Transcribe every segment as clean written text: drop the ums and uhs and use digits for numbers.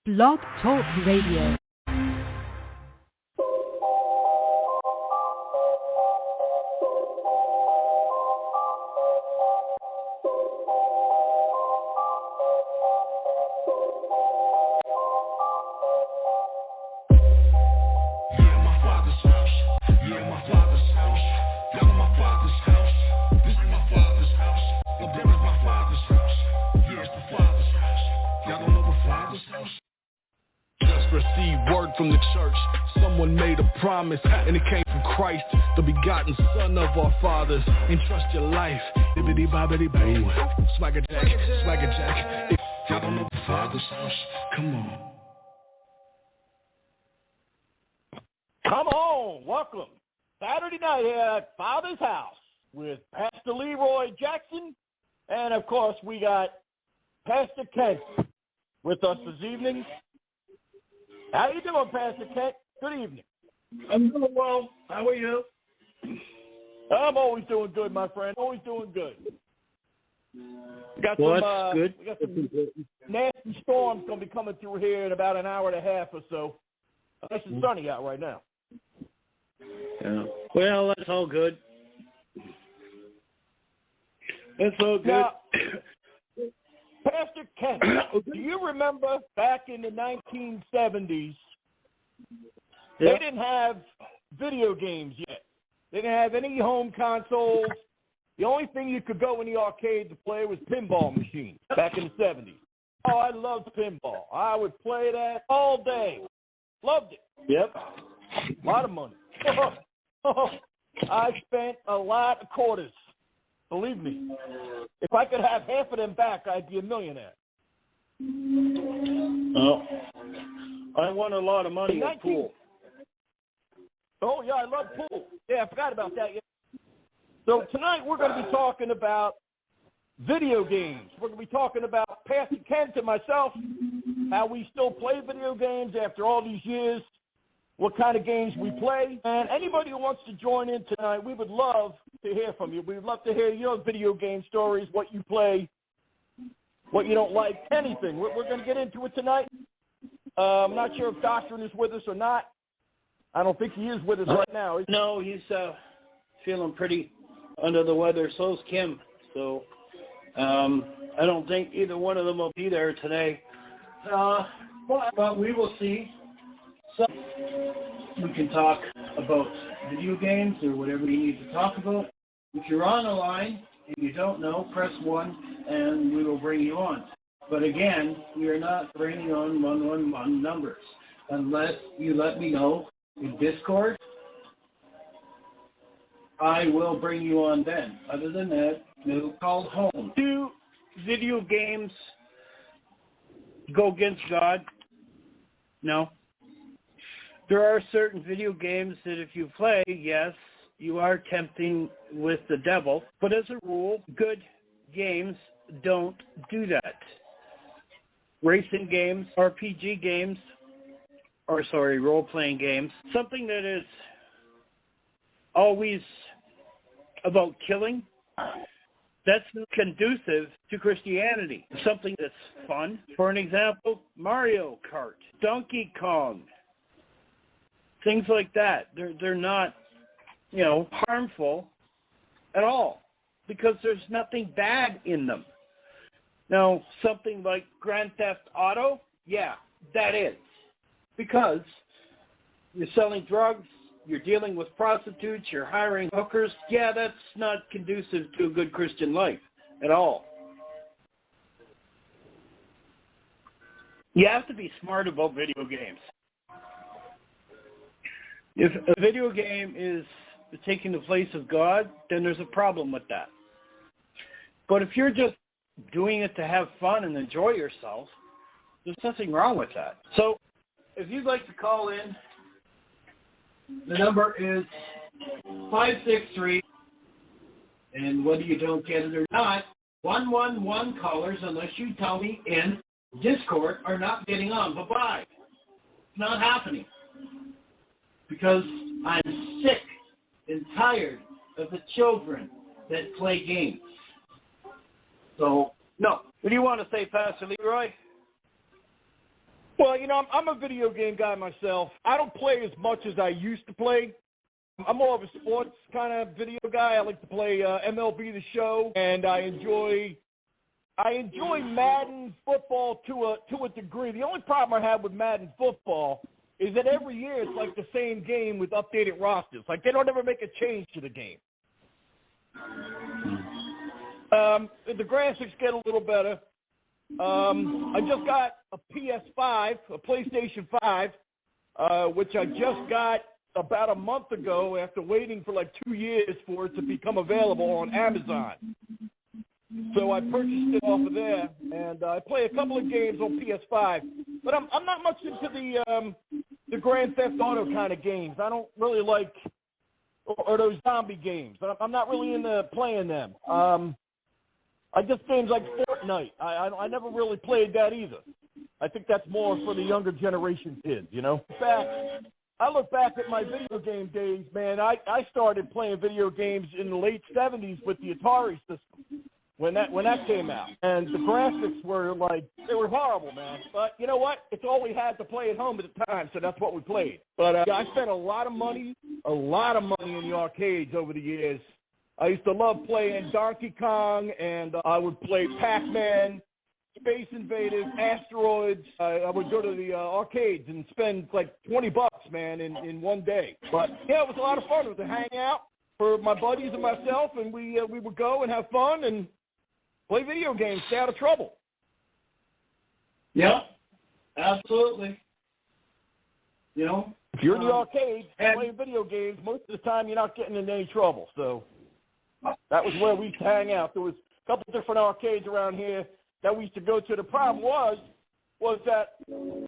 Blog Talk Radio. From the church, someone made a promise, and it came from Christ, the begotten Son of our fathers. Entrust your life, bibbidi bobbidi boo. Swagger Jack. If y'all don't know the Father's house, come on. Come on, welcome. Saturday night here at Father's house with Pastor Leroy Jackson, and of course we got Pastor Kent with us this evening. How you doing, Pastor Kent? Good evening. I'm doing well. How are you? I'm always doing good, my friend. Always doing good. We got good. We got some nasty storms going to be coming through here in about an hour and a half or so. Nice and sunny out right now. Yeah. Well, that's all good. That's all good. Now, Pastor Kent, do you remember back in the 1970s, they didn't have video games yet. They didn't have any home consoles. The only thing you could go in the arcade to play was pinball machines back in the 70s. Oh, I loved pinball. I would play that all day. Loved it. Yep. A lot of money. I spent a lot of quarters. Believe me, if I could have half of them back, I'd be a millionaire. Oh, I won a lot of money at pool. Oh, yeah, I love pool. Yeah, I forgot about that. So tonight we're going to be talking about video games. We're going to be talking about Pastor Kent and myself, how we still play video games after all these years, what kind of games we play. And anybody who wants to join in tonight, we would love to hear from you. We'd love to hear your video game stories, what you play, what you don't like, anything. We're going to get into it tonight. I'm not sure if Doctrine is with us or not. I don't think he is with us right now. No, he's feeling pretty under the weather. So's Kim. So I don't think either one of them will be there today. But we will see. So we can talk about video games or whatever you need to talk about. If you're on the line and you don't know, press 1 and we will bring you on. But again, we are not bringing on 111 numbers unless you let me know in Discord. I will bring you on then. Other than that, no call home. Do video games go against God? No. There are certain video games that if you play, yes, you are tempting with the devil. But as a rule, good games don't do that. Racing games, RPG games, role-playing games, something that is always about killing, that's conducive to Christianity. Something that's fun. For an example, Mario Kart, Donkey Kong, things like that. They're not, harmful at all because there's nothing bad in them. Now, something like Grand Theft Auto, yeah, that is. Because you're selling drugs, you're dealing with prostitutes, you're hiring hookers. Yeah, that's not conducive to a good Christian life at all. You have to be smart about video games. If a video game is taking the place of God, then there's a problem with that. But if you're just doing it to have fun and enjoy yourself, there's nothing wrong with that. So if you'd like to call in, the number is 563, and whether you don't get it or not, 111 callers, unless you tell me in Discord, are not getting on. Bye-bye. It's not happening. Because I'm sick and tired of the children that play games. So, no. What do you want to say, Pastor Leroy? Well, I'm a video game guy myself. I don't play as much as I used to play. I'm more of a sports kind of video guy. I like to play MLB The Show, and I enjoy Madden football to a degree. The only problem I have with Madden football is that every year it's like the same game with updated rosters. Like, they don't ever make a change to the game. The graphics get a little better. I just got a PS5, a PlayStation 5, which I just got about a month ago after waiting for like 2 years for it to become available on Amazon. So I purchased it off of there, and I play a couple of games on PS5. But I'm not much into the Grand Theft Auto kind of games. I don't really like, or those zombie games. I'm not really into playing them. I just games like Fortnite. I never really played that either. I think that's more for the younger generation kids, I look back at my video game days, man. I started playing video games in the late 70s with the Atari system when that came out. And the graphics were they were horrible, man. But you know what? It's all we had to play at home at the time, so that's what we played. But I spent a lot of money in the arcades over the years. I used to love playing Donkey Kong, and I would play Pac-Man, Space Invaders, Asteroids. I would go to the arcades and spend like $20, man, in one day. But yeah, it was a lot of fun. It was a hangout for my buddies and myself, and we would go and have fun and play video games, stay out of trouble. Yeah, absolutely. If you're in the arcade playing video games, most of the time you're not getting into any trouble. So that was where we used to hang out. There was a couple different arcades around here that we used to go to. The problem was that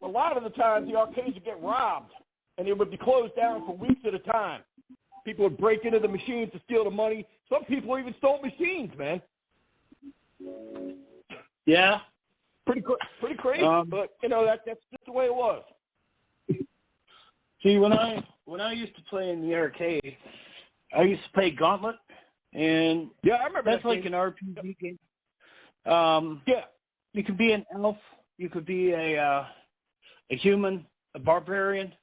a lot of the times the arcades would get robbed, and it would be closed down for weeks at a time. People would break into the machines to steal the money. Some people even stole machines, man. Yeah. Pretty crazy, but that's just the way it was. See, when I used to play in the arcade, I used to play Gauntlet, and yeah, I remember that's that like game. an RPG game. Yeah, you could be an elf, you could be a human, a barbarian,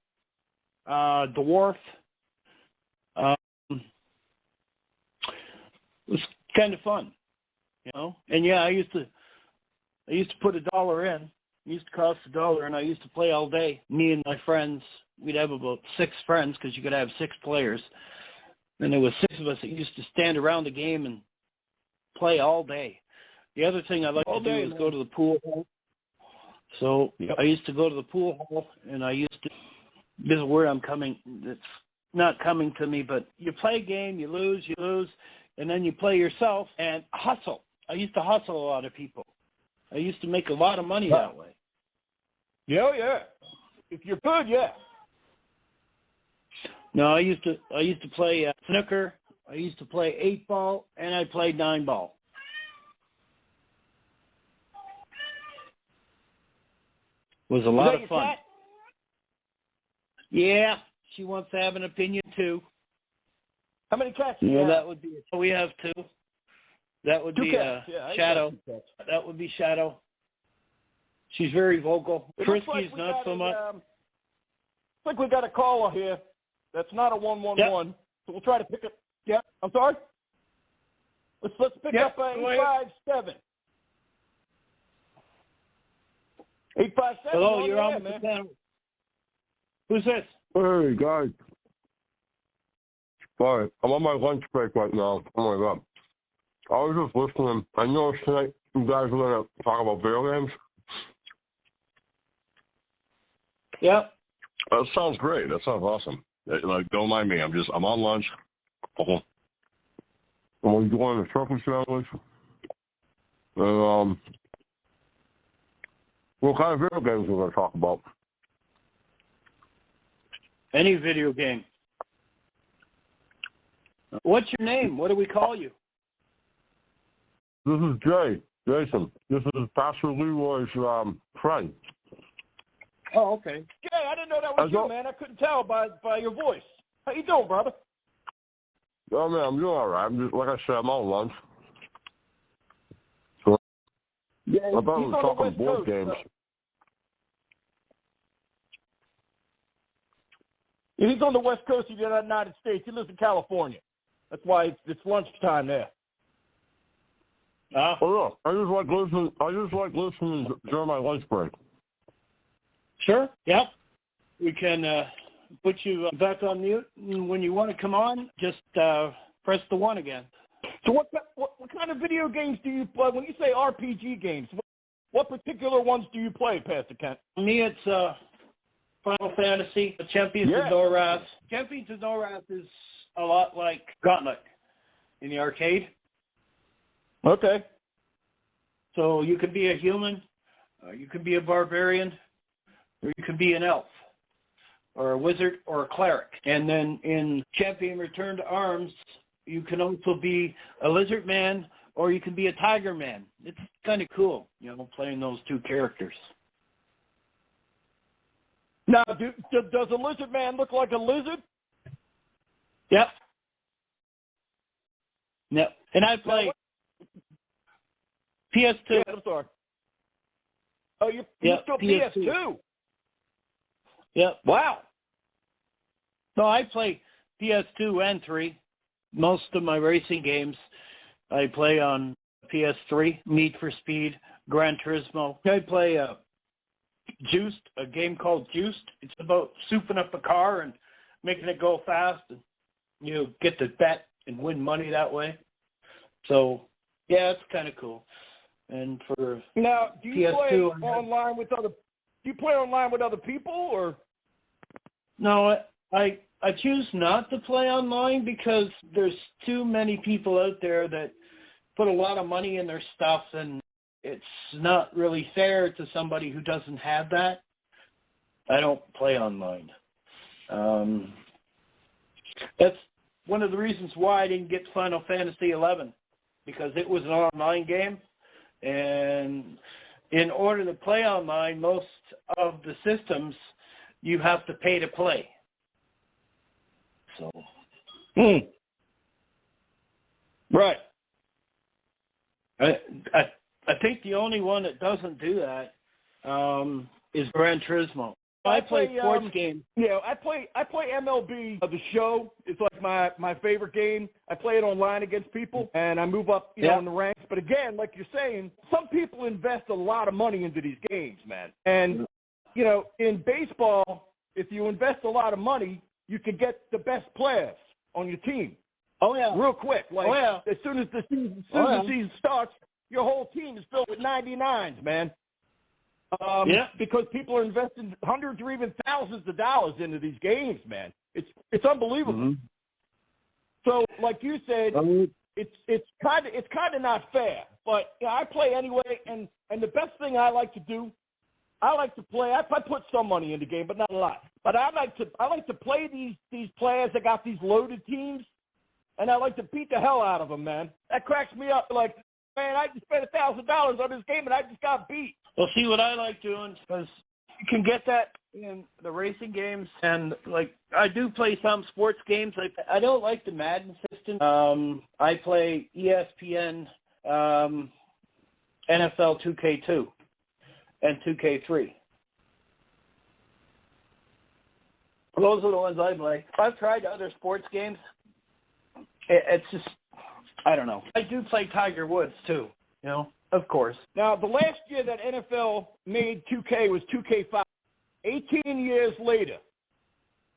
dwarf. It was kind of fun, And yeah, I used to put $1 in. It used to cost $1, and I used to play all day. Me and my friends, we'd have about 6 friends because you could have 6 players. And there was 6 of us that used to stand around the game and play all day. The other thing I like to do is go to the pool hall. So I used to go to the pool hall, and this is where I'm coming. It's not coming to me, but you play a game, you lose, and then you play yourself and hustle. I used to hustle a lot of people. I used to make a lot of money that way. Yeah. If you're good, yeah. No, I used to play snooker. I used to play 8-ball, and I played 9-ball. It was a lot of fun. Cat? Yeah, she wants to have an opinion too. How many cats? Yeah, that would be. We have 2. That would 2 be cats. Shadow. That would be Shadow. She's very vocal. Frisky's not so much. Looks like we got a caller here. That's not a 111. So we'll try to pick up. Yeah, I'm sorry. Let's pick up 857. 857. Hello, you're on the panel. Who's this? Hey guys. Sorry, I'm on my lunch break right now. Oh my god. I was just listening. I know tonight you guys are gonna talk about video games. Yep. That sounds great. That sounds awesome. Don't mind me. I'm on lunch. I'm enjoying the turkey sandwich. And what kind of video games are we gonna talk about? Any video game. What's your name? What do we call you? This is Jason. This is Pastor Leroy's friend. Oh, okay. Jay, I didn't know that was you, man. I couldn't tell by your voice. How you doing, brother? Oh man, I'm doing all right. I'm just, like I said, I'm on lunch. So, yeah, I thought we were talking board games. He's on the west coast of the United States. He lives in California. That's why it's lunchtime there. Oh yeah, I just like listening during my lunch break. Sure. Yeah. We can put you back on mute. And when you want to come on, just press the 1 again. So what kind of video games do you play? When you say RPG games, what particular ones do you play, Pastor Kent? For me, it's Final Fantasy, Champions of Norath. Champions of Norath is a lot like Gauntlet in the arcade. Okay. So you could be a human, you could be a barbarian, or you could be an elf, or a wizard, or a cleric. And then in Champion Return to Arms, you can also be a lizard man, or you can be a tiger man. It's kind of cool, playing those two characters. Now, does a lizard man look like a lizard? Yep. Yep. And I play PS2. Yeah, I'm sorry. Oh, you still PS2? Yep. Wow. No, I play PS2 and 3. Most of my racing games I play on PS3. Need for Speed, Gran Turismo. I play Juiced, a game called Juiced. It's about souping up a car and making it go fast, and you get to bet and win money that way. So, yeah, it's kind of cool. And for now, do you PS2, play online with other? Do you play online with other people, or? No, I choose not to play online because there's too many people out there that put a lot of money in their stuff, and it's not really fair to somebody who doesn't have that. I don't play online. That's one of the reasons why I didn't get Final Fantasy XI, because it was an online game, and in order to play online, most of the systems you have to pay to play. So, right. I think the only one that doesn't do that is Gran Turismo. I play sports games. Yeah, I play MLB The Show. It's like my favorite game. I play it online against people, and I move up, in the ranks. But again, like you're saying, some people invest a lot of money into these games, man. And in baseball, if you invest a lot of money, you can get the best players on your team. Oh yeah, real quick. Like as soon as the season starts, your whole team is filled with 99s, man. Because people are investing hundreds or even thousands of dollars into these games, man. It's unbelievable. Mm-hmm. So, like you said, it's kind of not fair. But I play anyway, and the best thing I like to do, I like to play. I put some money in the game, but not a lot. But I like to play these players that got these loaded teams, and I like to beat the hell out of them, man. That cracks me up. Like, man, I just spent $1,000 on this game, and I just got beat. Well, see what I like doing, because you can get that in the racing games, and like I do play some sports games. I don't like the Madden system. I play ESPN, NFL 2K2, and 2K3. Those are the ones I play. I've tried other sports games. It's just, I don't know. I do play Tiger Woods too, of course. Now, the last year that NFL made 2K was 2K5. 18 years later,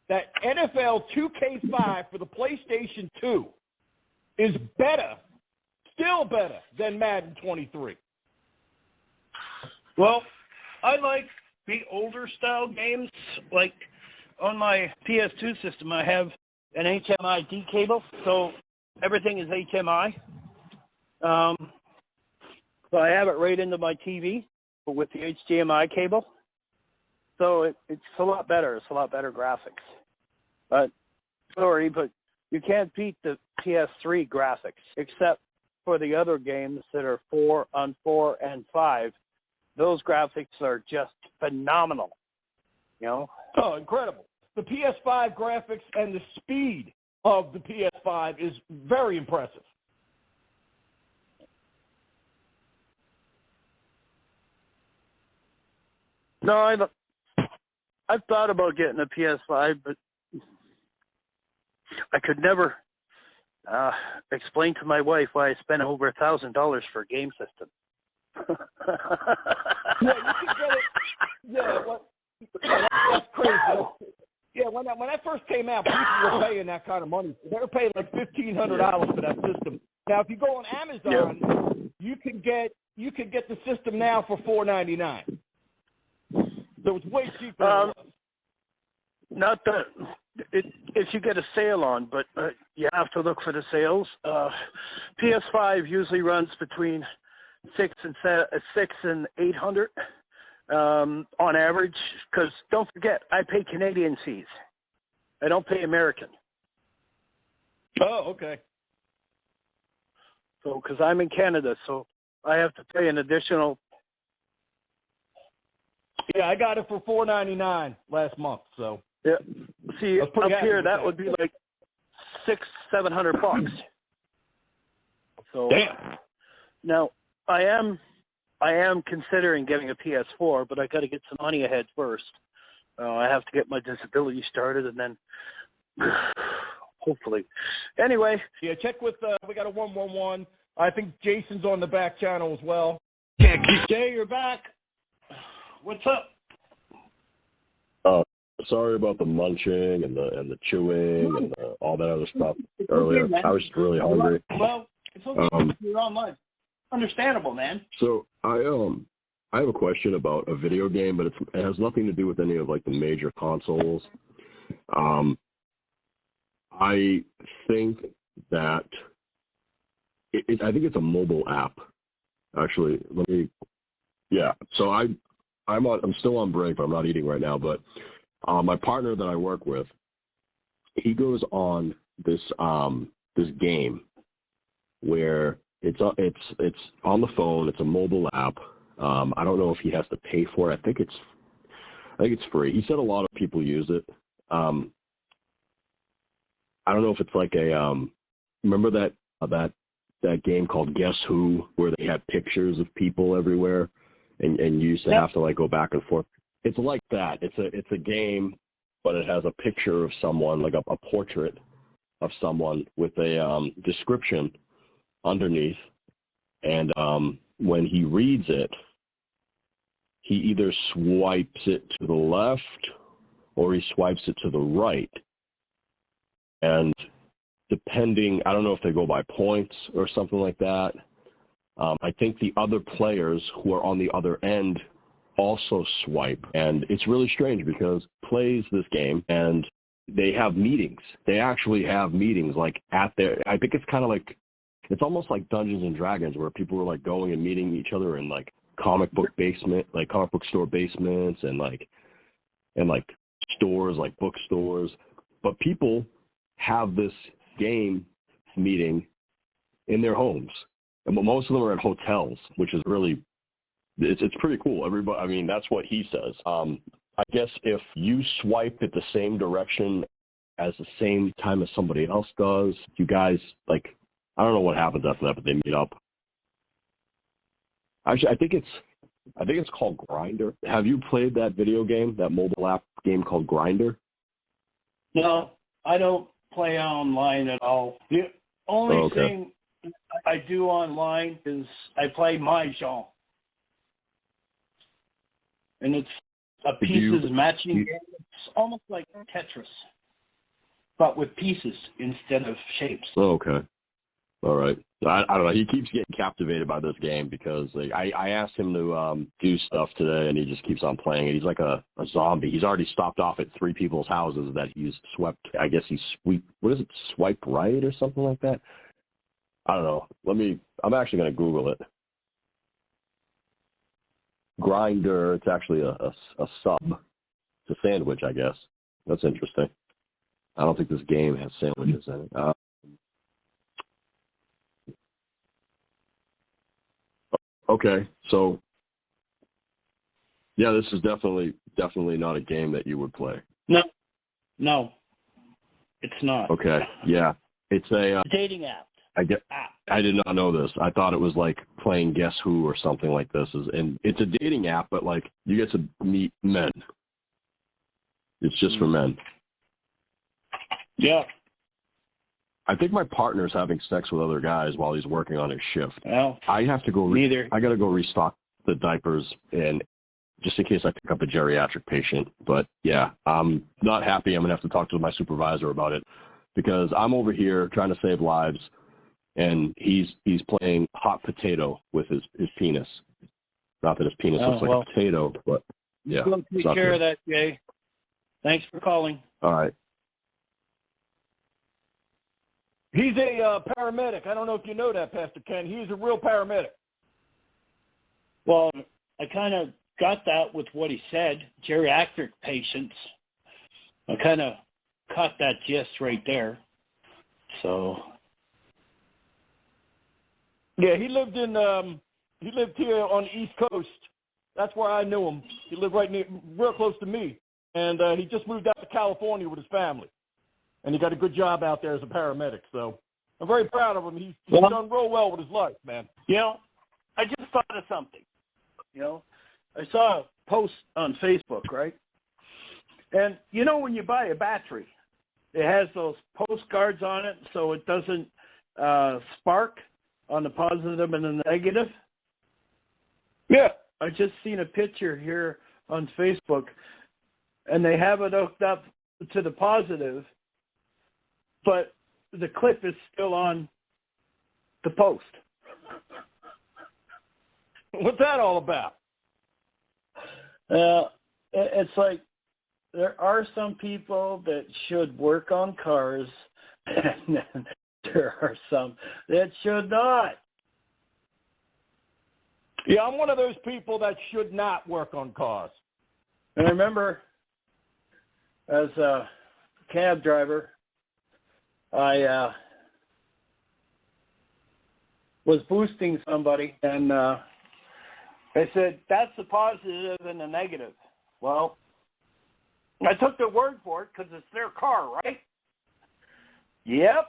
that NFL 2K5 for the PlayStation 2 is better, still better than Madden 23. Well, I like the older style games. Like on my PS2 system, I have an HMI cable, so everything is HMI. So I have it right into my TV with the HDMI cable. So it's a lot better. It's a lot better graphics. But you can't beat the PS3 graphics, except for the other games that are 4-on-4 and 5. Those graphics are just phenomenal. Oh, incredible. The PS5 graphics and the speed of the PS5 is very impressive. No, I've thought about getting a PS5, but I could never explain to my wife why I spent over $1,000 for a game system. Yeah, you can get it. Yeah, well, that's crazy. Yeah, when that first came out, people were paying that kind of money. They were paying like $1,500 for that system. Now, if you go on Amazon, you can get the system now for $4.99. So it's way cheaper. Than it was. Not that if you get a sale on, but you have to look for the sales. PS5 usually runs between $600 and $800 on average. Because don't forget, I pay Canadian fees. I don't pay American. Oh, okay. So because I'm in Canada, so I have to pay an additional. Yeah, I got it for $4.99 last month. So yeah, see up here that would be like $600-700. So damn. Now I am considering getting a PS4, but I got to get some money ahead first. I have to get my disability started, and then hopefully. Anyway. Yeah, check with we got a 111. I think Jason's on the back channel as well. Jay, you're back. What's up? Sorry about the munching and the chewing and all that other stuff earlier. I was just really hungry. Well, it's okay. You're online. Understandable, man. So I have a question about a video game, but it has nothing to do with any of like the major consoles. I think that I think it's a mobile app. Actually, So I'm still on break, but I'm not eating right now. But my partner that I work with, he goes on this game where it's on the phone. It's a mobile app. I don't know if he has to pay for it. I think it's free. He said a lot of people use it. I don't know if it's like a remember that game called Guess Who, where they had pictures of people everywhere, and you used to have to like go back and forth. It's like that. It's a game, but it has a picture of someone, like a portrait of someone with a description underneath, and when he reads it, he either swipes it to the left or he swipes it to the right. And depending, I don't know if they go by points or something like that. I think the other players who are on the other end also swipe. And it's really strange because plays this game and they have meetings. They actually have meetings like at their, I think it's kind of like, it's almost like Dungeons and Dragons where people are like going and meeting each other in like comic book store basements and like stores, like bookstores. But people have this game meeting in their homes. And most of them are at hotels, which is really, it's pretty cool. Everybody, I mean, that's what he says. I guess if you swipe it the same direction as the same time as somebody else does, you guys, like, I don't know what happens after that, but they meet up. Actually, I think it's called Grindr. Have you played that video game, that mobile app game called Grindr? No, I don't play online at all. The only thing I do online is I play Mahjong. And it's a pieces matching game. It's almost like Tetris, but with pieces instead of shapes. Oh, okay. All right. I don't know. He keeps getting captivated by this game because I asked him to do stuff today, and he just keeps on playing it. He's like a zombie. He's already stopped off at 3 people's houses that he's swept. I guess swipe right or something like that? I don't know. I'm actually going to Google it. Grindr, it's actually a sub. It's a sandwich, I guess. That's interesting. I don't think this game has sandwiches in it. Okay, so yeah, this is definitely not a game that you would play. No, it's not. Okay, yeah, it's a dating app. I did not know this. I thought it was like playing Guess Who or something like this. And it's a dating app, but like you get to meet men. It's just for men. Yeah. I think my partner's having sex with other guys while he's working on his shift. Well, I have to go. neither. I got to go restock the diapers, and just in case I pick up a geriatric patient. But yeah, I'm not happy. I'm gonna have to talk to my supervisor about it because I'm over here trying to save lives, and he's playing hot potato with his penis. Not that his penis looks like a potato, but yeah. We'll take care of that, Jay. Thanks for calling. All right. He's a paramedic. I don't know if you know that, Pastor Ken. He's a real paramedic. Well, I kind of got that with what he said, geriatric patients. I kind of caught that gist right there. So. Yeah, he lived here on the East Coast. That's where I knew him. He lived real close to me. And he just moved out to California with his family. And he got a good job out there as a paramedic. So I'm very proud of him. He's done real well with his life, man. You know, I just thought of something. You know, I saw a post on Facebook, right? And you know when you buy a battery, it has those postcards on it so it doesn't spark on the positive and the negative? Yeah. I just seen a picture here on Facebook, and they have it hooked up to the positive, but the clip is still on the post. What's that all about? It's like there are some people that should work on cars, and then there are some that should not. Yeah, I'm one of those people that should not work on cars. And I remember as a cab driver, I was boosting somebody, and I said, that's the positive and the negative. Well, I took their word for it because it's their car, right? Yep.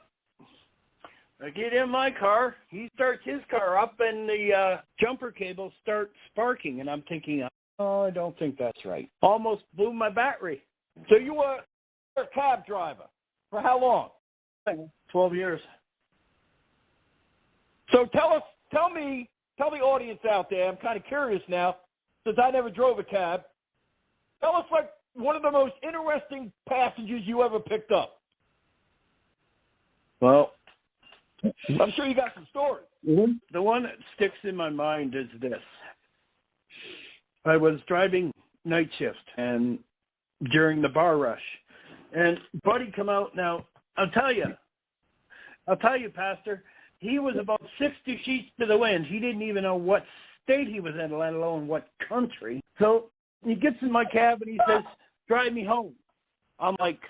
I get in my car, he starts his car up, and the jumper cables start sparking, and I'm thinking, oh, I don't think that's right. Almost blew my battery. So you were a cab driver for how long? 12 years. So tell the audience out there, I'm kind of curious now, since I never drove a cab, tell us like one of the most interesting passengers you ever picked up. Well, I'm sure you got some stories. Mm-hmm. The one that sticks in my mind is this. I was driving night shift and during the bar rush, and Buddy come out. Now, I'll tell you, Pastor, he was about 60 sheets to the wind. He didn't even know what state he was in, let alone what country. So he gets in my cab and he says, drive me home. I'm like,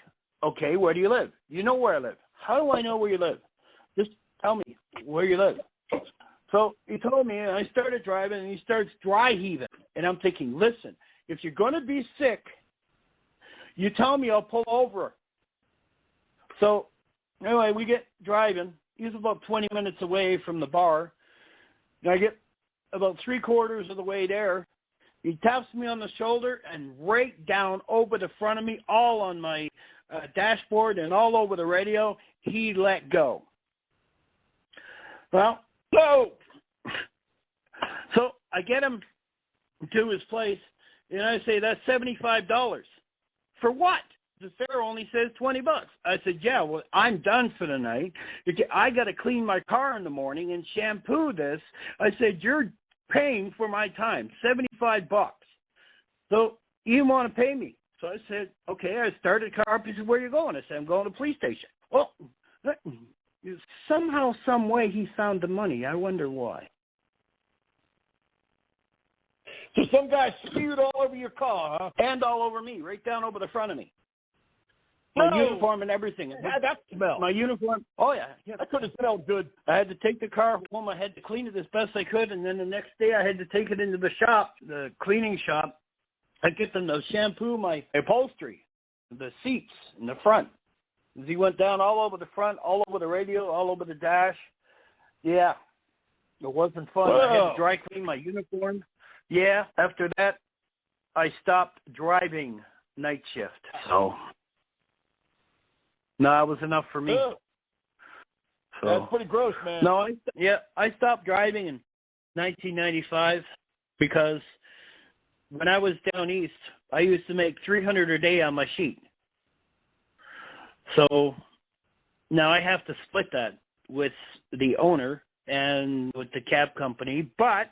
okay, where do you live? You know where I live. How do I know where you live? Just tell me where you live. So he told me, and I started driving, and he starts dry heaving. And I'm thinking, listen, if you're going to be sick, you tell me, I'll pull over. So anyway, we get driving. He's about 20 minutes away from the bar. And I get about 3/4 of the way there. He taps me on the shoulder and right down over the front of me, all on my dashboard and all over the radio, he let go. Well, so I get him to his place, and I say, that's $75. For what? The fare only says $20. I said, yeah, well, I'm done for the night. I got to clean my car in the morning and shampoo this. I said, you're paying for my time, $75. So you want to pay me? So I said, okay. I started the car up. He said, where are you going? I said, I'm going to the police station. Well, somehow, some way, he found the money. I wonder why. So some guy spewed all over your car, huh? And all over me, right down over the front of me. My uniform and everything. That smell. My uniform. Oh, yeah. That could have smelled good. I had to take the car home. I had to clean it as best I could. And then the next day I had to take it into the shop, the cleaning shop. I get them to shampoo my upholstery, the seats in the front. As he went down all over the front, all over the radio, all over the dash. Yeah, it wasn't fun. Whoa. I had to dry clean my uniform. Yeah, after that, I stopped driving night shift. So, no, it was enough for me. So, that's pretty gross, man. No, I stopped driving in 1995 because when I was down east, I used to make $300 a day on my sheet. So now I have to split that with the owner and with the cab company. But,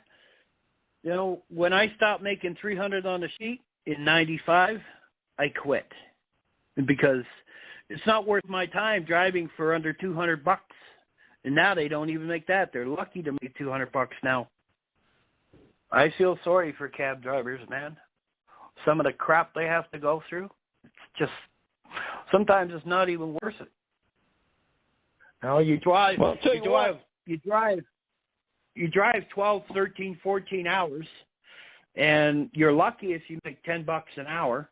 when I stopped making $300 on the sheet in 95, I quit because it's not worth my time driving for under $200. And now they don't even make that. They're lucky to make $200 now. I feel sorry for cab drivers, man. Some of the crap they have to go through, it's just, sometimes it's not even worth it. You drive, you drive 12, 13, 14 hours, and you're lucky if you make $10 an hour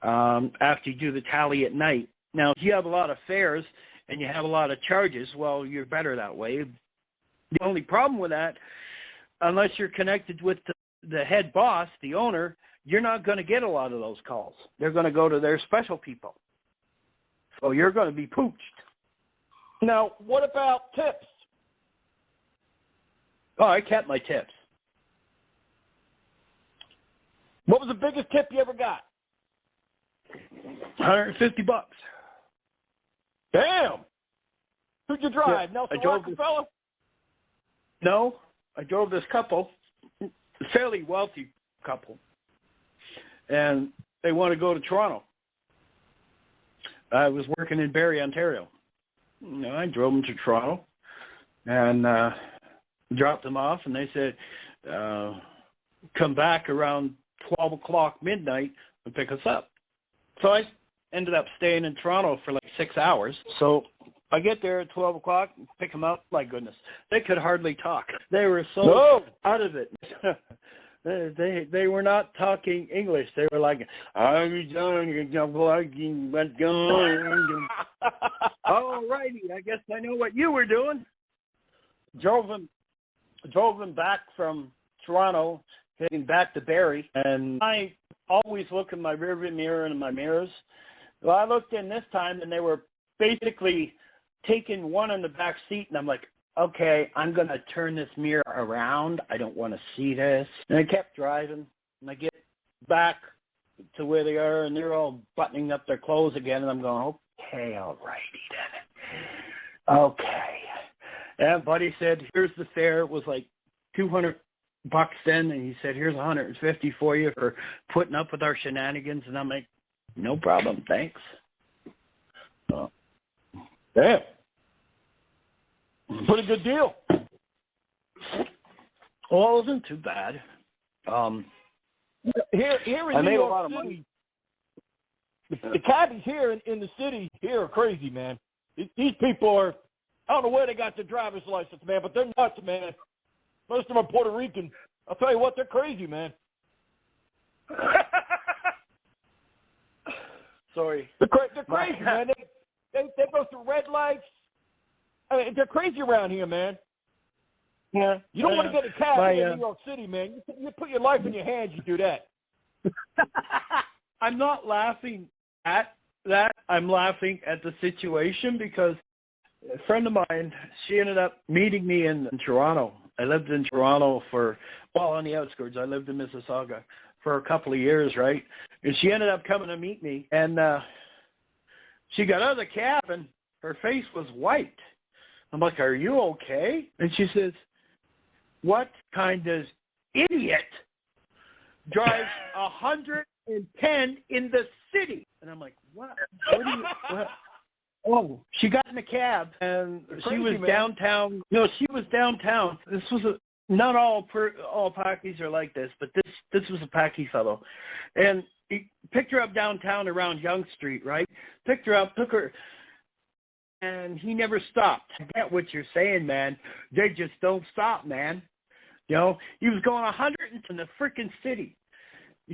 after you do the tally at night. Now, if you have a lot of fares and you have a lot of charges, well, you're better that way. The only problem with that, unless you're connected with the head boss, the owner, you're not going to get a lot of those calls. They're going to go to their special people. So you're going to be pooched. Now, what about tips? Oh, I kept my tips. What was the biggest tip you ever got? $150. Damn. Who'd you drive? Yeah, Nelson Rockefeller? No, I drove this couple, a fairly wealthy couple, and they want to go to Toronto. I was working in Barrie, Ontario. I drove them to Toronto and dropped them off, and they said, come back around 12 o'clock midnight and pick us up. So I ended up staying in Toronto for like 6 hours. So I get there at 12 o'clock, pick them up. My goodness, they could hardly talk. They were so out of it. They were not talking English. They were like, I'm done, but gone. All righty, I guess I know what you were doing. Drove them back from Toronto, heading back to Barrie, and I always look in my rearview mirror and in my mirrors. Well, I looked in this time, and they were basically taking one in the back seat, and I'm like, okay, I'm going to turn this mirror around. I don't want to see this. And I kept driving, and I get back to where they are, and they're all buttoning up their clothes again, and I'm going, okay, all righty then. Okay. And buddy said, here's the fare. It was like $200 then, and he said, here's $150 for you for putting up with our shenanigans. And I'm like, no problem, thanks. Damn. Pretty good deal. Well, it wasn't too bad. Here in I New made York a lot of City, money. The cabbies here in the city here are crazy, man. These people are, I don't know where they got their driver's license, man, but they're nuts, man. Most of them are Puerto Rican. I'll tell you what, they're crazy, man. Sorry. They're crazy, man. They go through red lights. I mean, they're crazy around here, man. Yeah. You don't want to get a cab in New York City, man. You put your life in your hands, you do that. I'm not laughing at that. I'm laughing at the situation because a friend of mine, she ended up meeting me in Toronto. I lived in Toronto on the outskirts. I lived in Mississauga for a couple of years, right? And she ended up coming to meet me, and she got out of the cab, and her face was white. I'm like, are you okay? And she says, what kind of idiot drives 110 in the city? And I'm like, what? What? Oh, she got in a cab, and she was downtown. No, she was downtown. This was not all Pakis are like this, but this was a Paki fellow. And he picked her up downtown around Yonge Street, right? Picked her up, took her, and he never stopped. I get what you're saying, man. They just don't stop, man. He was going 100 in the freaking city.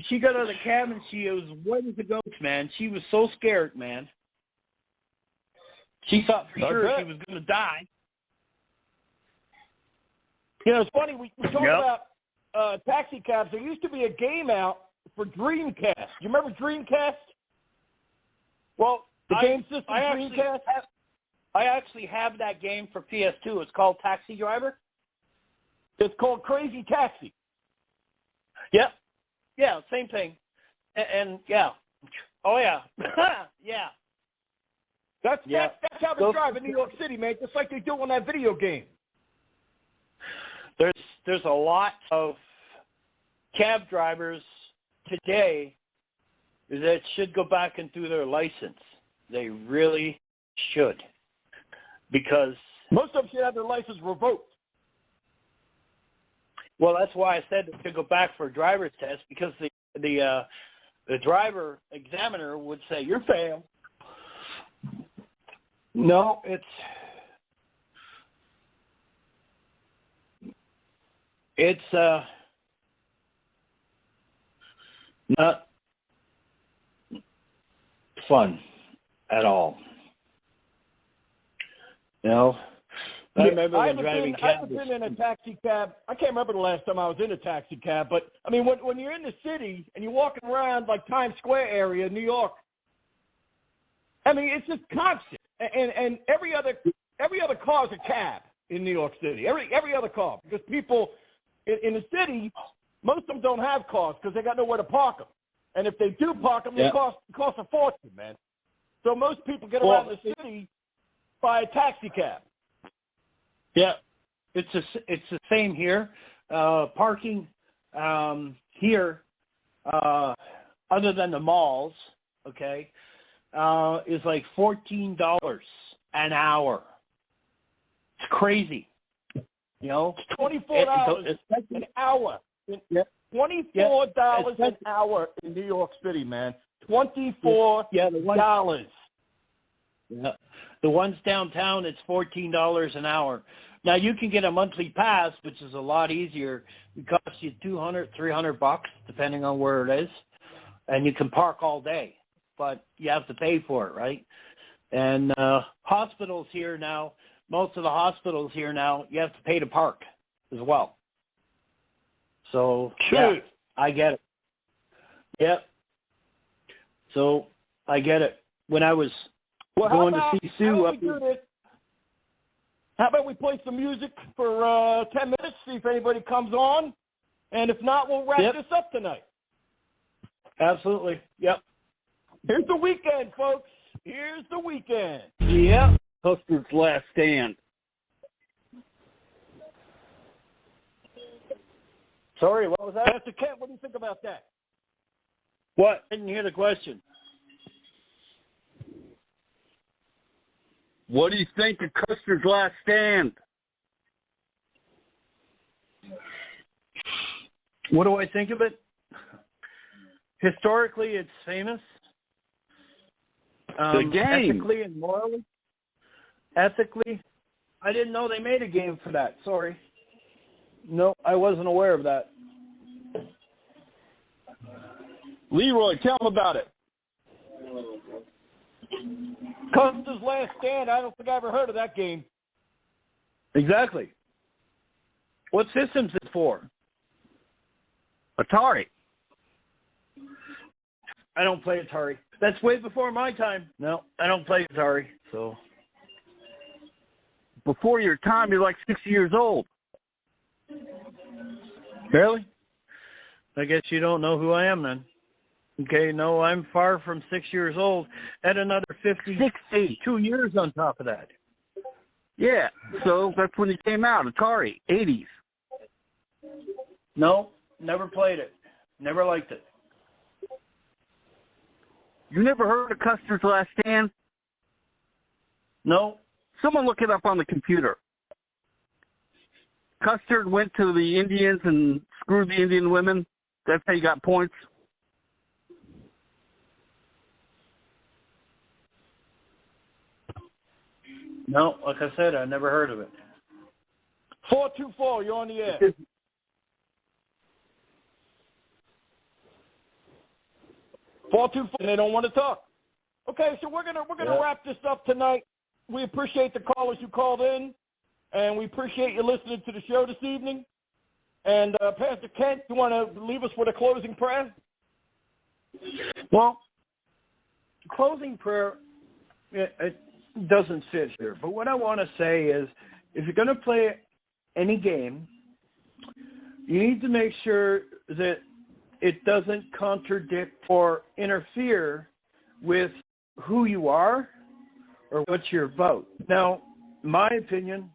She got out of the cab, and she was white as a ghost, man. She was so scared, man. She thought for sure she was going to die. It's funny. We talk about taxi cabs. There used to be a game out for Dreamcast. You remember Dreamcast? Well, the game system Dreamcast? I actually have that game for PS2. It's called Taxi Driver. It's called Crazy Taxi. Yep. Yeah, same thing. And yeah. Oh, yeah. Yeah. That's how they drive in New York City, man, just like they do on that video game. There's a lot of cab drivers today that should go back and do their license. They really should. Because most of them should have their license revoked. Well, that's why I said to go back for a driver's test, because the driver examiner would say, "You're failed." No, it's not fun at all. You know, I remember when driving cab. I haven't been in a taxi cab. I can't remember the last time I was in a taxi cab, but I mean, when you're in the city and you're walking around like Times Square area, New York, I mean, it's just constant, and every other car is a cab in New York City. Every other car, because people in the city, most of them don't have cars because they got nowhere to park them, and if they do park them, they cost a fortune, man. So most people get around the city by a taxi cab. Yeah, it's the same here. Parking here, other than the malls, okay, is like $14 an hour. It's crazy. You know, it's $24 an hour. $24 an hour in New York City, man. $24. Yeah. The ones downtown, it's $14 an hour. Now, you can get a monthly pass, which is a lot easier. It costs you $200, $300, depending on where it is. And you can park all day, but you have to pay for it, right? And hospitals here now, most of the hospitals here now, you have to pay to park as well. So, yeah, I get it. Yep. So, I get it. When I was going to see Sue up here. How about we play some music for 10 minutes, see if anybody comes on? And if not, we'll wrap this up tonight. Absolutely. Yep. Here's the weekend, folks. Here's the weekend. Yep. Custer's Last Stand. Sorry, what was that? Pastor Kent, what do you think about that? What? I didn't hear the question. What do you think of Custer's Last Stand? What do I think of it? Historically, it's famous. The game. Ethically and morally. Ethically, I didn't know they made a game for that. Sorry. No, I wasn't aware of that. Leroy, tell them about it. Custer's Last Stand. I don't think I ever heard of that game. Exactly. What system's it for? Atari. I don't play Atari. That's way before my time. No, I don't play Atari. So before your time, you're like 6 years old. Really? I guess you don't know who I am then. Okay, no, I'm far from 6 years old. Add another 52 years on top of that. Yeah, so that's when it came out, Atari, 80s. No, never played it. Never liked it. You never heard of Custer's Last Stand? No. Someone look it up on the computer. Custer went to the Indians and screwed the Indian women. That's how you got points. No, like I said, I never heard of it. 424, you're on the air. 424, and they don't want to talk. Okay, so we're gonna wrap this up tonight. We appreciate the callers who called in, and we appreciate you listening to the show this evening. And Pastor Kent, you want to leave us with a closing prayer? Well, closing prayer. doesn't fit here. But what I want to say is, if you're going to play any game, you need to make sure that it doesn't contradict or interfere with who you are or what you're about. Now, in my opinion,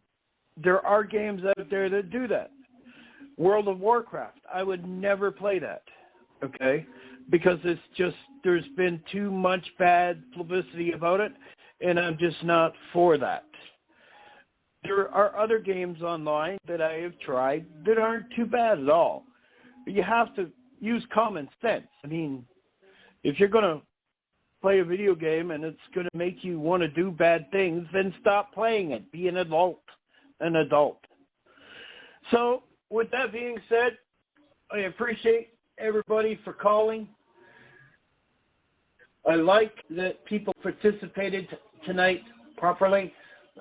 there are games out there that do that. World of Warcraft, I would never play that, okay? Because it's just, there's been too much bad publicity about it, and I'm just not for that. There are other games online that I have tried that aren't too bad at all. You have to use common sense. I mean, if you're going to play a video game and it's going to make you want to do bad things, then stop playing it. Be an adult. So, with that being said, I appreciate everybody for calling. I like that people participated tonight properly.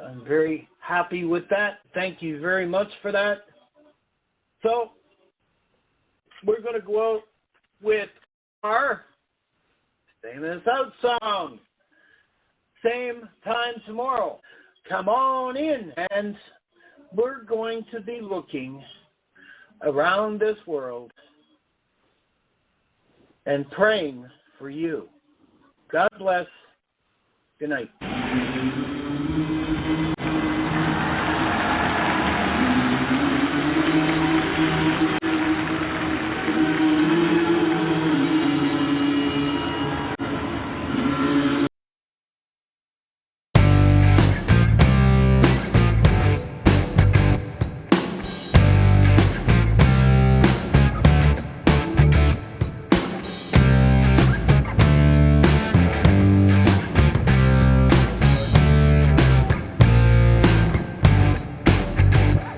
I'm very happy with that. Thank you very much for that. So, we're going to go out with our famous out song. Same time tomorrow. Come on in, and we're going to be looking around this world and praying for you. God bless. Good night.